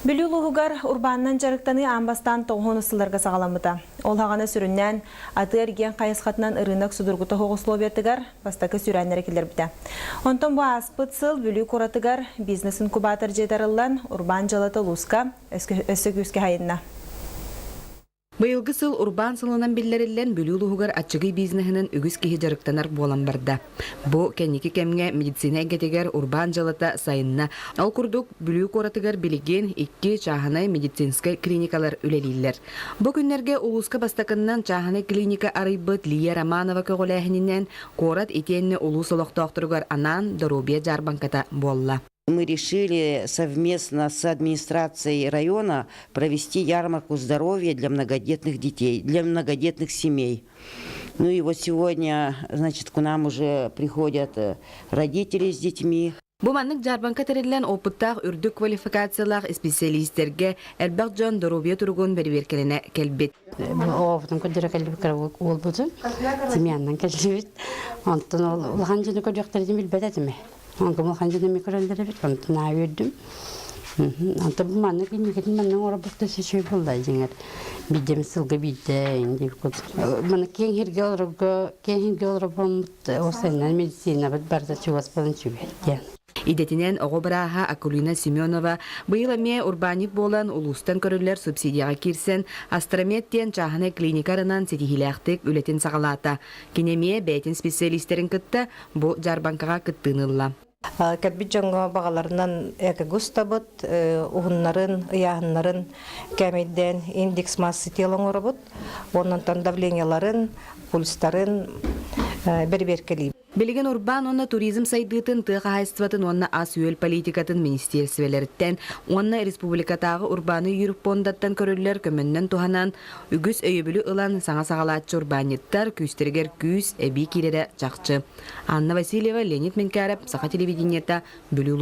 Бүлүлугар урбаннан жарыктаны амбастан тоғын ысыларға сағаламыта. Ол хағаны сүріннен аты әрген қайысқатынан ырынық судыргута хоғысловиятыгар бастакы сүрәнлері келер біті. Онтон бұ аспыт сыл бүлі коратыгар бизнесін кубатыр жетарылан урбан жалаты луска өсі күске хайынна. Быйылгы сыл урбан сылынан биллериллен бүлүлугар ачыгы бизнесинен үгүс кихи жарыктанар болан барда. Бу кенники кемге медицина гетегер урбан жалата сайынна. Ал курдук бүлүү коратыгар билеген 2 чаханай медицинская клиникалар үлелиллер. Бу күннерге улуска бастакыннан чаханай клиника арыйбыт Лия Романова көголәһининен корат итенне улус олоқтоқтыргар анан Доробия Жарбанката болла. Мы решили совместно с администрацией района провести ярмарку здоровья для многодетных детей, для многодетных семей. Ну и вот сегодня, значит, к нам уже приходят родители с детьми. Бу маннык Жарбанка терелен опыттах үрдүк квалификациялах специалисттерге Элбак Жон Доробия тургун берберкелене келбет. Офтун көдөрө келбекер ол бузу. Семьяндан келбет. Онтон ол ханжыны көдөктөрдү билбедетими. Онкому ханжыны микрондеребит, онтона үйдүм. Онтон бу маннык инегетин манның орабыкты сечүй булда жеңер. Бидем сылгы бидде инде кот. Мана кен хирге олробон осеннен медицина бит барда чугас болон чүбет. Идетинен Огобраха Акулина Семенова быйыл ме урбаник болан улустан көрүлөр субсидияга кирсен астрометтен чаханы клиникарынан сетихилактык үлетин сагалата. Кинемие бетин специалисттерин кытта бу Жарбанкага кыттынылла. Кәтбит жаңға бағаларынан әкі густабыт, ұғынларын, ұяғынларын кәмейден индекс массы телің орабыт, оннан давленияларын, пульстарын бер-беркелей. Билеген урбан онна туризм сайдытын тыға хайстватын онна ас үйел политикатын министерсвелерттен, онна республикатағы урбаны юріп пондаттан көрілер көміннен туханан үгіс өйібілі ылан саңа-сағалатчы урбаниттар күстергер күс әбі керері жақчы. Анна Васильева, Леонид Менкаров, Саха телевидениета, Бүлі